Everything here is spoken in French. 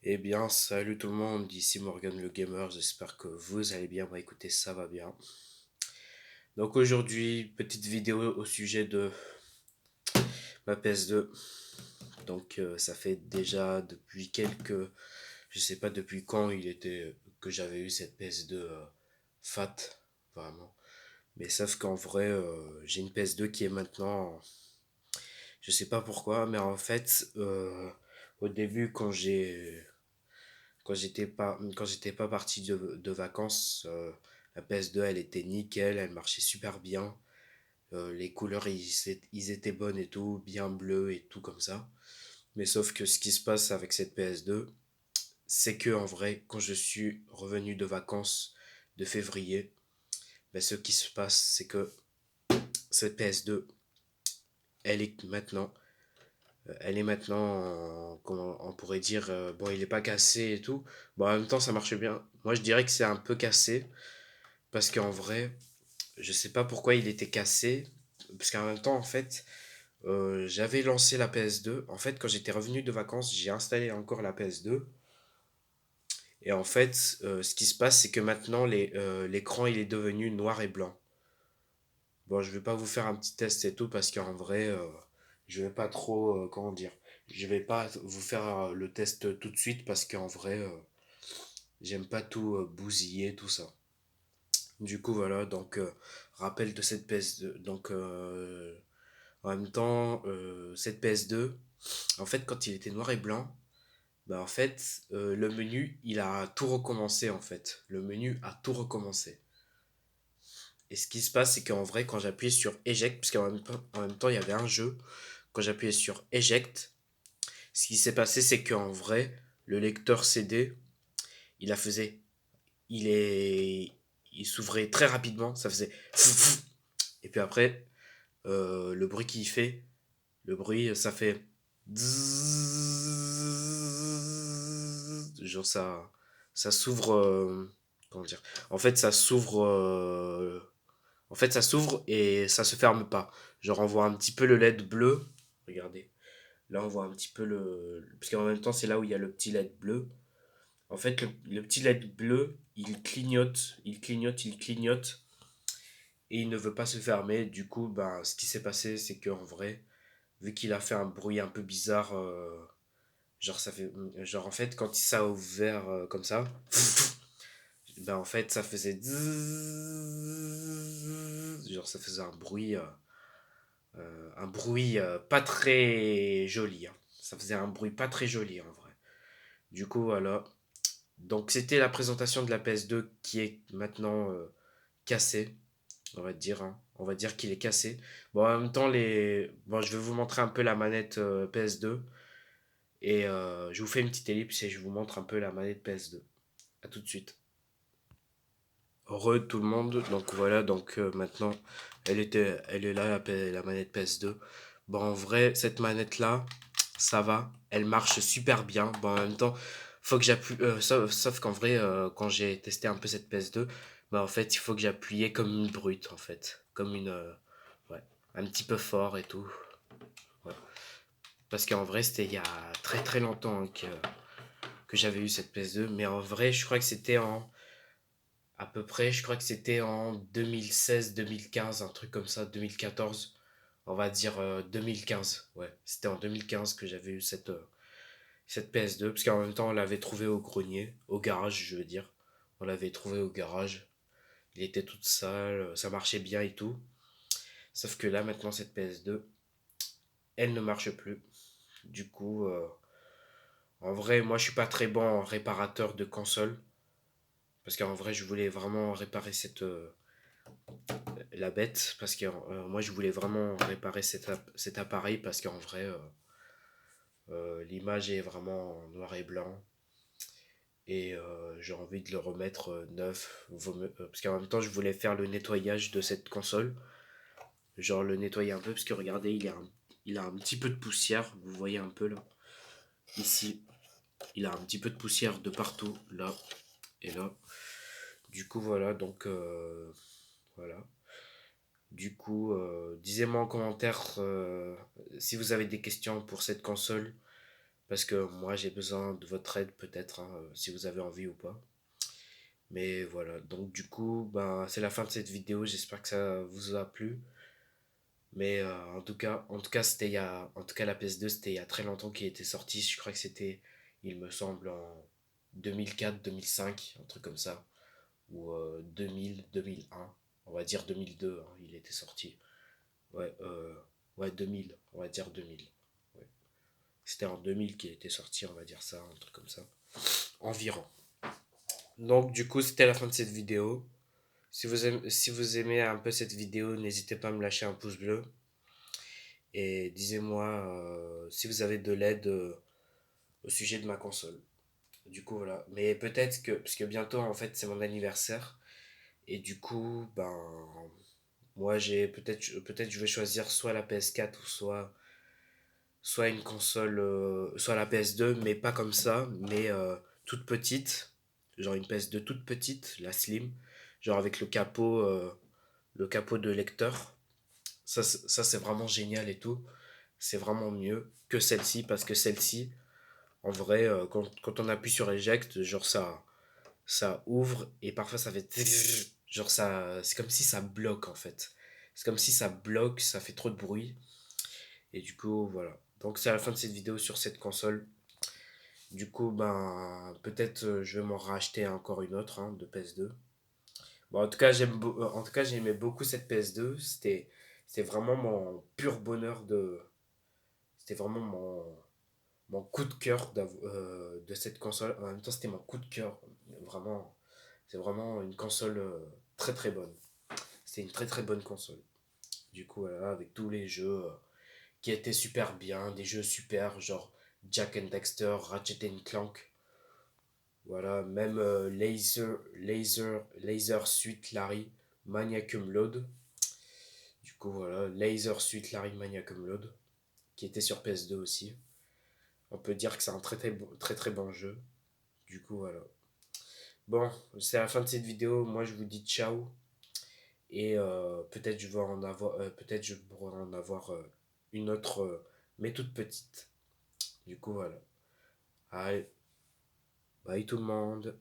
Eh bien, salut tout le monde, ici Morgan le Gamer, j'espère que vous allez bien, bah écoutez, ça va bien. Donc aujourd'hui, petite vidéo au sujet de ma PS2. Donc ça fait déjà depuis je sais pas depuis quand il était que j'avais eu cette PS2 fat, vraiment. Mais sauf qu'en vrai, j'ai une PS2 qui est maintenant, je sais pas pourquoi, mais en fait, au début quand j'étais pas parti de vacances, la PS2 elle était nickel, elle marchait super bien. Les couleurs ils étaient bonnes et tout, bien bleu et tout comme ça. Mais sauf que ce qui se passe avec cette PS2, c'est que en vrai, quand je suis revenu de vacances de février, ben, ce qui se passe, c'est que cette PS2, elle est maintenant, comment on pourrait dire, bon, il est pas cassé et tout. Bon, en même temps, ça marche bien. Moi, je dirais que c'est un peu cassé. Parce qu'en vrai, je sais pas pourquoi il était cassé. Parce qu'en même temps, en fait, j'avais lancé la PS2. En fait, quand j'étais revenu de vacances, j'ai installé encore la PS2. Et en fait, ce qui se passe, c'est que maintenant, l'écran, il est devenu noir et blanc. Bon, je vais pas vous faire un petit test et tout, parce qu'en vrai, je vais pas trop, comment dire, je vais pas vous faire le test tout de suite, parce qu'en vrai, j'aime pas tout bousiller, tout ça. Du coup, voilà, donc, rappel de cette PS2. Donc, en même temps, cette PS2, en fait, quand il était noir et blanc, bah, en fait, le menu, il a tout recommencé, en fait. Le menu a tout recommencé. Et ce qui se passe, c'est qu'en vrai, quand j'appuyais sur Eject, parce en même temps, il y avait un jeu, quand j'appuyais sur Eject, ce qui s'est passé, c'est qu'en vrai, le lecteur CD, il a faisait, il est, il s'ouvrait très rapidement, ça faisait, et puis après, le bruit qu'il fait, le bruit, ça fait, genre ça s'ouvre, comment dire, en fait, ça s'ouvre et ça se ferme pas. Genre, on voit un petit peu le LED bleu. Regardez. Là, on voit un petit peu parce qu'en même temps, c'est là où il y a le petit LED bleu. En fait, le petit LED bleu, il clignote, il clignote, il clignote. Et il ne veut pas se fermer. Du coup, ben, ce qui s'est passé, c'est qu'en vrai, vu qu'il a fait un bruit un peu bizarre, genre, genre, en fait, quand ça a ouvert comme ça, ben, en fait, ça faisait. Genre, ça faisait un bruit pas très joli, hein. Ça faisait un bruit pas très joli en vrai. Du coup, voilà. Donc, c'était la présentation de la PS2 qui est maintenant cassée, on va dire, hein. On va dire qu'il est cassé. Bon, en même temps, bon, je vais vous montrer un peu la manette PS2. Et je vous fais une petite ellipse et je vous montre un peu la manette PS2. A tout de suite. Heureux tout le monde. Donc voilà, donc maintenant, elle est là, la manette PS2. Bon, en vrai, cette manette-là, ça va. Elle marche super bien. Bon, en même temps, faut que j'appuie. Sauf qu'en vrai, quand j'ai testé un peu cette PS2, bah en fait, il faut que j'appuyais comme une brute, en fait. Comme une. Ouais, un petit peu fort et tout. Ouais. Parce qu'en vrai, c'était il y a très très longtemps hein, que j'avais eu cette PS2. Mais en vrai, je crois que c'était à peu près, je crois que c'était en 2016-2015, un truc comme ça, 2014. On va dire 2015. Ouais, c'était en 2015 que j'avais eu cette PS2. Parce qu'en même temps, on l'avait trouvé au grenier, au garage, je veux dire. On l'avait trouvé au garage. Il était toute sale, ça marchait bien et tout. Sauf que là, maintenant, cette PS2, elle ne marche plus. Du coup, en vrai, moi, je suis pas très bon en réparateur de console. Parce qu'en vrai, je voulais vraiment réparer la bête. Parce que moi, je voulais vraiment réparer cet appareil. Parce qu'en vrai, l'image est vraiment en noir et blanc. Et j'ai envie de le remettre neuf. Parce qu'en même temps, je voulais faire le nettoyage de cette console. Genre le nettoyer un peu. Parce que regardez, il a un petit peu de poussière. Vous voyez un peu là. Ici, il a un petit peu de poussière de partout. Là et là. Du coup, voilà. Donc, voilà. Du coup, disez-moi en commentaire si vous avez des questions pour cette console. parce que moi j'ai besoin de votre aide peut-être, hein, si vous avez envie ou pas. Mais voilà, donc du coup, ben, c'est la fin de cette vidéo, j'espère que ça vous a plu. Mais en tout cas, en tout cas, la PS2, c'était il y a très longtemps qu'il était sorti. Je crois que c'était, il me semble, en 2004, 2005, un truc comme ça. Ou 2000, 2001. On va dire 2002, hein, il était sorti. Ouais, ouais, 2000, on va dire 2000. Ouais. C'était en 2000 qu'il était sorti, on va dire ça, un truc comme ça. Environ. Donc, du coup, c'était la fin de cette vidéo. Si vous aimez un peu cette vidéo, n'hésitez pas à me lâcher un pouce bleu. Et disez-moi si vous avez de l'aide au sujet de ma console. Du coup, voilà. Mais peut-être que, parce que bientôt, en fait, c'est mon anniversaire. Et du coup, ben, moi, peut-être je vais choisir soit la PS4 ou soit une console, soit la PS2, mais pas comme ça, mais toute petite. Genre une PS2 toute petite, la Slim. Genre avec le capot de lecteur. Ça c'est vraiment génial et tout. C'est vraiment mieux que celle-ci parce que celle-ci, en vrai, quand on appuie sur eject, genre ça ouvre et parfois ça fait genre ça, c'est comme si ça bloque en fait. C'est comme si ça bloque, ça fait trop de bruit et du coup voilà. Donc c'est la fin de cette vidéo sur cette console. Du coup ben peut-être je vais m'en racheter encore une autre hein, de PS2. Bon, en tout cas en tout cas j'aimais beaucoup cette PS2. C'était vraiment mon pur bonheur de c'était vraiment mon coup de cœur de cette console. En même temps, c'était mon coup de cœur. Vraiment, c'est vraiment une console très très bonne. C'était une très très bonne console. Du coup, voilà, avec tous les jeux qui étaient super bien, des jeux super, genre Jack and Dexter, Ratchet and Clank. Voilà, même Laser Suite Larry, Maniacum Load. Du coup, voilà, Laser Suite Larry, Maniacum Load, qui était sur PS2 aussi. On peut dire que c'est un très très très bon jeu. Du coup, voilà. Bon, c'est la fin de cette vidéo. Moi, je vous dis ciao. Et peut-être je pourrai en avoir une autre, mais toute petite. Du coup, voilà. Allez, bye tout le monde.